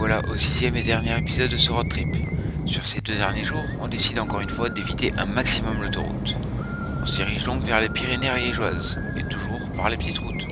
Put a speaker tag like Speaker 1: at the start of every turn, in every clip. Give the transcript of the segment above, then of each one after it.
Speaker 1: voilà au 6e et dernier épisode de ce road trip. Sur ces 2 derniers jours, on décide encore une fois d'éviter un maximum l'autoroute. On se dirige donc vers les Pyrénées ariégeoises, et toujours par les petites routes.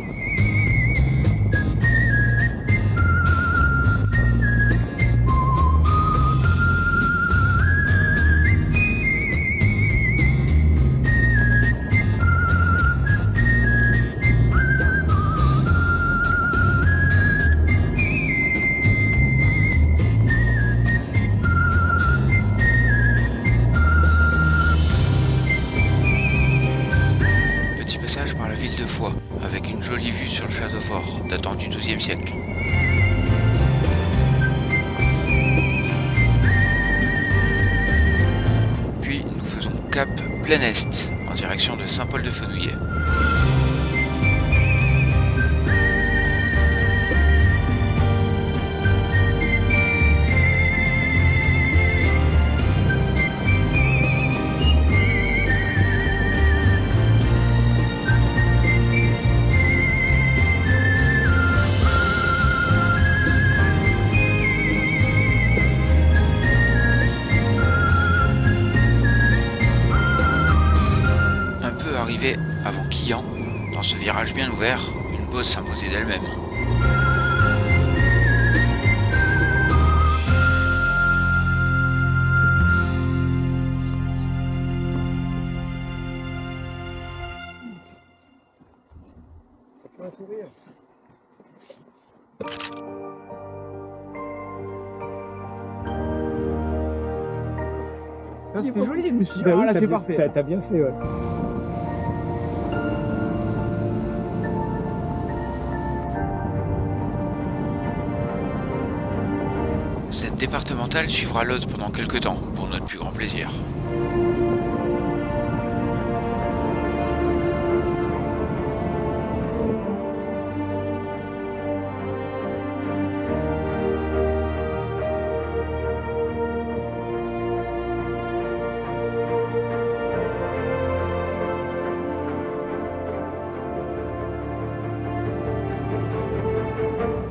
Speaker 1: Petit passage par la ville de Foix, avec une jolie vue sur le château fort, datant du XIIe siècle. Puis nous faisons cap plein est, en direction de Saint-Paul-de-Fenouillet. Arrivé avant Quillan, dans ce virage bien ouvert, une pause s'imposait d'elle-même.
Speaker 2: C'était joli, je me suis dit,
Speaker 3: Bah oui,
Speaker 2: là
Speaker 3: t'as
Speaker 2: c'est
Speaker 3: bien-
Speaker 2: parfait.
Speaker 3: T'as bien fait, ouais.
Speaker 1: Cette départementale suivra l'autre pendant quelques temps, pour notre plus grand plaisir.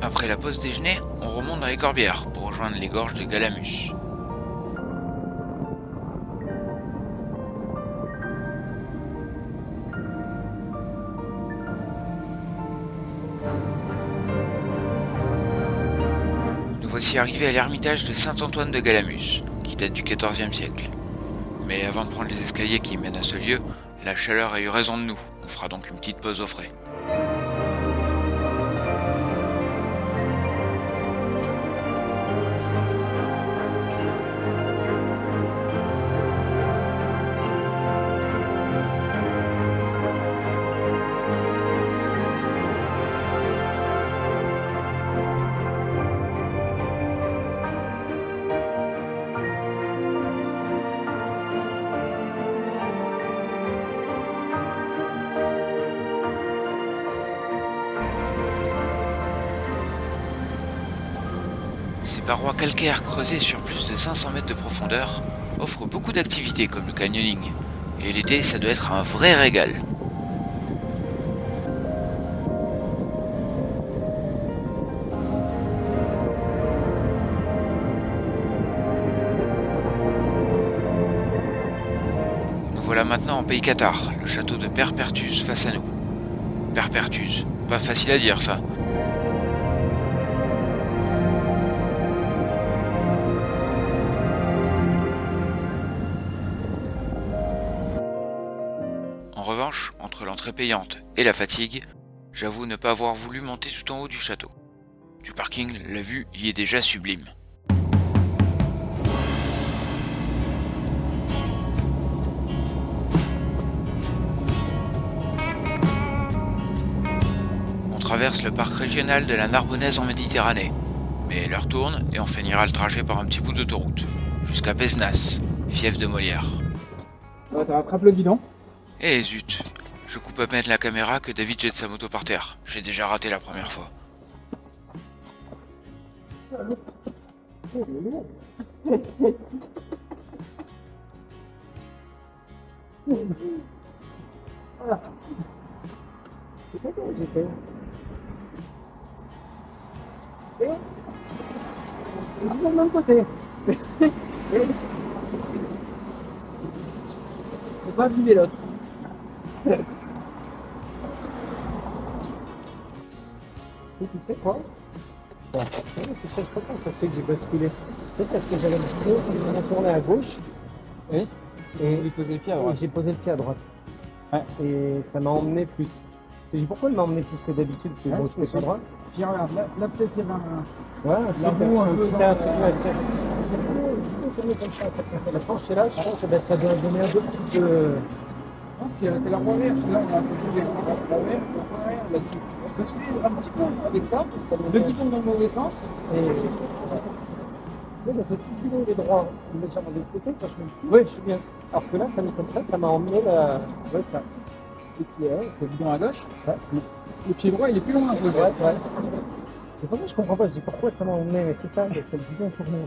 Speaker 1: Après la pause déjeuner, on remonte dans les Corbières pour rejoindre les gorges de Galamus. Nous voici arrivés à l'ermitage de Saint-Antoine de Galamus, qui date du XIVe siècle. Mais avant de prendre les escaliers qui mènent à ce lieu, la chaleur a eu raison de nous. On fera donc une petite pause au frais. Ces parois calcaires creusées sur plus de 500 mètres de profondeur offrent beaucoup d'activités comme le canyoning. Et l'été, ça doit être un vrai régal. Nous voilà maintenant en pays cathare, le château de Perpertuse face à nous. Perpertuse, pas facile à dire ça. En revanche, entre l'entrée payante et la fatigue, j'avoue ne pas avoir voulu monter tout en haut du château. Du parking, la vue y est déjà sublime. On traverse le parc régional de la Narbonnaise en Méditerranée, mais l'heure tourne et on finira le trajet par un petit bout d'autoroute, jusqu'à Pézenas, fief de Molière.
Speaker 2: Ouais, t'as rattrapé le guidon.
Speaker 1: Eh zut, je coupe à peine la caméra que David jette sa moto par terre. J'ai déjà raté la première fois.
Speaker 2: C'est ça que j'ai fait. Et toujours le même côté. Faut pas abîmer l'autre.
Speaker 3: Et tu sais quoi? Bon, je sais pas comment ça se fait que j'ai basculé. Peut-être parce que j'avais le pied, on a tourné à gauche.
Speaker 2: Oui.
Speaker 3: Et
Speaker 2: Il posait le pied à droite.
Speaker 3: j'ai posé le pied à droite.
Speaker 2: Ouais.
Speaker 3: Et ça m'a emmené plus. Je dis pourquoi il m'a emmené plus que d'habitude, parce que
Speaker 2: Ouais,
Speaker 3: bon, je fais pas droit.
Speaker 2: Puis regarde, là peut-être il y avait un...
Speaker 3: Ouais,
Speaker 2: La roue un peu
Speaker 3: petit
Speaker 2: dans
Speaker 3: un
Speaker 2: le-
Speaker 3: truc là, tiens. C'est plutôt tourné comme ça. La planche est là, je pense que ça doit donner un peu plus de...
Speaker 2: Ah, puis t'es la roue arrière, parce que là on a un peu bougé. La roue arrière, là-dessus. On peut suivre un petit peu avec ça, le guidon dans le mauvais sens.
Speaker 3: Et... Oui, parce que si le guidon est droit, légèrement de l'autre côté, quand je me dis,
Speaker 2: Oui.
Speaker 3: je suis bien. Alors que là, ça met comme ça m'a emmené là. Ça doit être ça.
Speaker 2: Et puis le guidon à gauche.
Speaker 3: Ouais.
Speaker 2: Le pied droit il est plus loin un peu.
Speaker 3: Ouais. C'est pour ça que je comprends pas, je dis pourquoi ça m'a emmené, mais c'est ça, c'est le guidon tourné.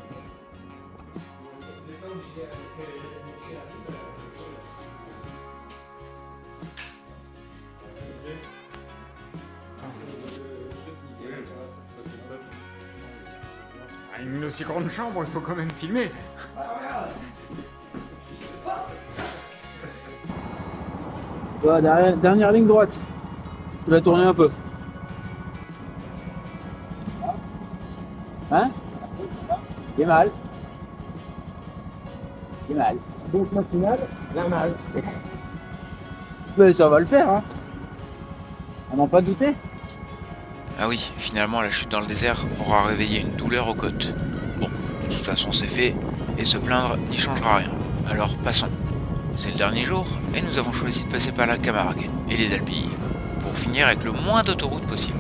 Speaker 4: Une aussi grande chambre, il faut quand même filmer.
Speaker 2: Voilà, dernière ligne droite. Tu vas tourner un peu. Hein? Il est mal. Il est mal.
Speaker 3: Donc matinale, la malle.
Speaker 2: Mais ça va le faire, hein. On n'en pas douté.
Speaker 1: Ah oui, finalement la chute dans le désert aura réveillé une douleur aux côtes. Bon, de toute façon c'est fait, et se plaindre n'y changera rien. Alors passons. C'est le dernier jour, et nous avons choisi de passer par la Camargue et les Alpilles, pour finir avec le moins d'autoroutes possible.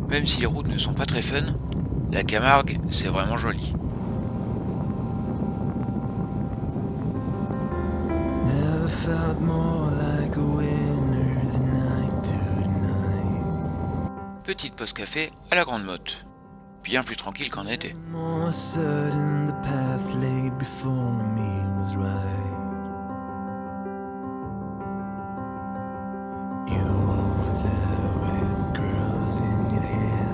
Speaker 1: Même si les routes ne sont pas très fun, la Camargue, c'est vraiment joli.
Speaker 5: Never felt more like a winner than I do tonight.
Speaker 1: Petite pause café à la Grande Motte. Bien plus tranquille qu'en été.
Speaker 5: More certain the path laid before me was right. You over there with the girls in your hair.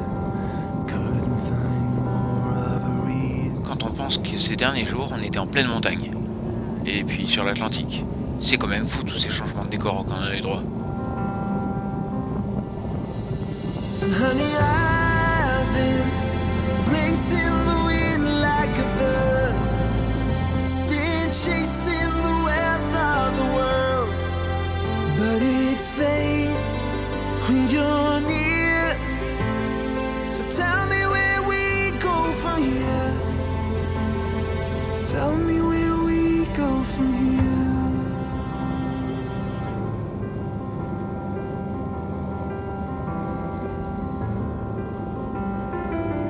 Speaker 5: Couldn't find more of a reason.
Speaker 1: Quand on pense que ces derniers jours, on était en pleine montagne. Et puis sur l'Atlantique. C'est quand même fou tous ces changements de décor quand on a eu droit.
Speaker 5: And honey, I've been racing the wind like a bird. Been chasing the wealth of the world. But it fades when you're near. So tell me where we go from here. Tell me where we go from here.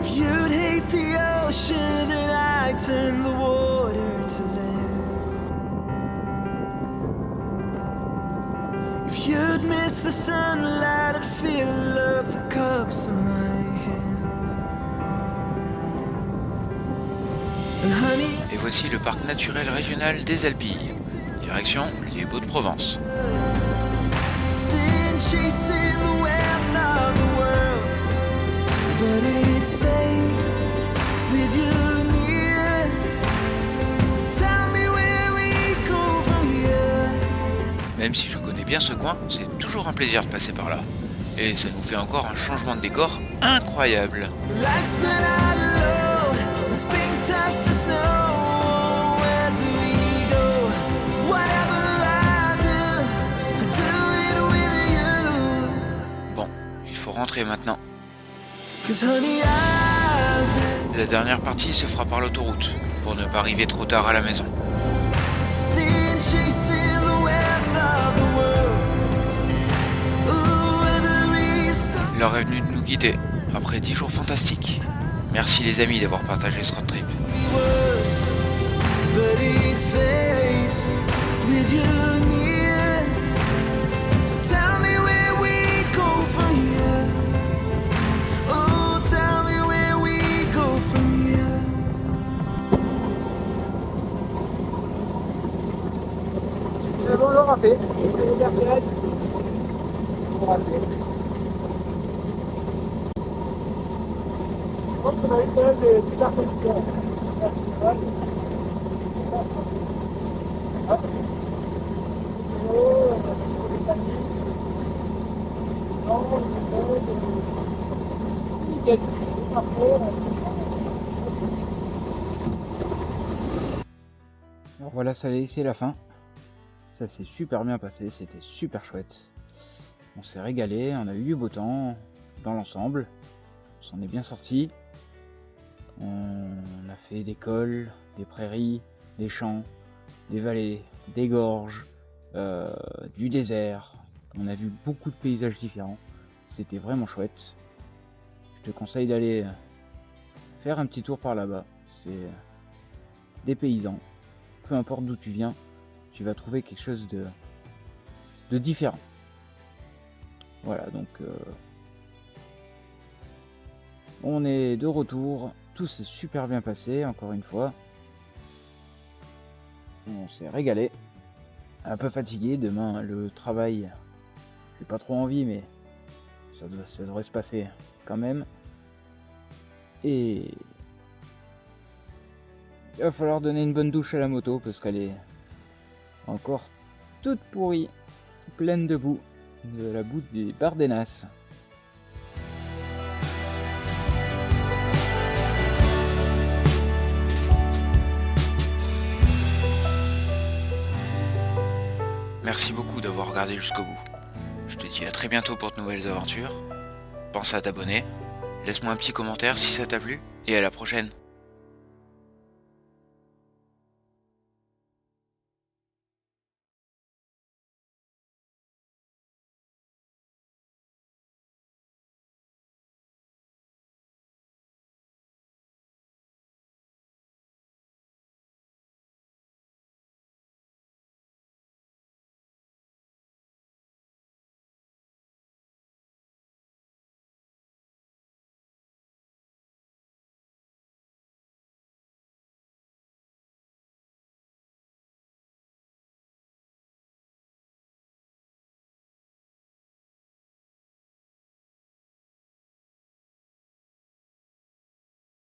Speaker 5: If you'd hate the ocean, then I'd turn the water to land. If you'd miss the sunlight, I'd fill up the cups in my hands. And honey,
Speaker 1: Et voici le parc naturel régional des Alpilles. Direction les Baux-de-Provence.
Speaker 5: been chasing the wealth of the world, but it fades with you near. Tell me where we go from here.
Speaker 1: Même si je connais bien ce coin, c'est toujours un plaisir de passer par là. Et ça nous fait encore un changement de décor incroyable.
Speaker 5: Lights burn out low, when spring turns to snow. Where do we go? Whatever I do it with you.
Speaker 1: Bon, il faut rentrer maintenant.
Speaker 5: 'Cause honey, I've
Speaker 1: La dernière partie se fera par l'autoroute, pour ne pas arriver trop tard à la maison.
Speaker 5: been chasing the wealth of the world. Ooh, every stone.
Speaker 1: L'heure est venue de nous quitter, après 10 jours fantastiques. Merci les amis d'avoir partagé ce road trip.
Speaker 5: But it fades with you near. So tell me where we go from here. Oh, tell me where we go from here.
Speaker 2: raté. C'est le dernier. Pour rater. Je pense qu'on a eu quand même des petites architectures. Hop. Nickel.
Speaker 6: Alors voilà, ça y est, c'est la fin. Ça s'est super bien passé, c'était super chouette. On s'est régalé, on a eu du beau temps dans l'ensemble. On s'en est bien sorti. On a fait des cols, des prairies, des champs, des vallées, des gorges, du désert. On a vu beaucoup de paysages différents. C'était vraiment chouette. Je te conseille d'aller faire un petit tour par là-bas. C'est des paysans. Peu importe d'où tu viens, tu vas trouver quelque chose de différent. Voilà, donc on est de retour. Tout s'est super bien passé, encore une fois. On s'est régalé. Un peu fatigué, demain le travail, j'ai pas trop envie, mais ça devrait se passer quand même. Et il va falloir donner une bonne douche à la moto parce qu'elle est encore toute pourrie, pleine de boue, de la boue des Bardenas.
Speaker 1: Merci beaucoup d'avoir regardé jusqu'au bout. Je te dis à très bientôt pour de nouvelles aventures. Pense à t'abonner, laisse-moi un petit commentaire si ça t'a plu, et à la prochaine.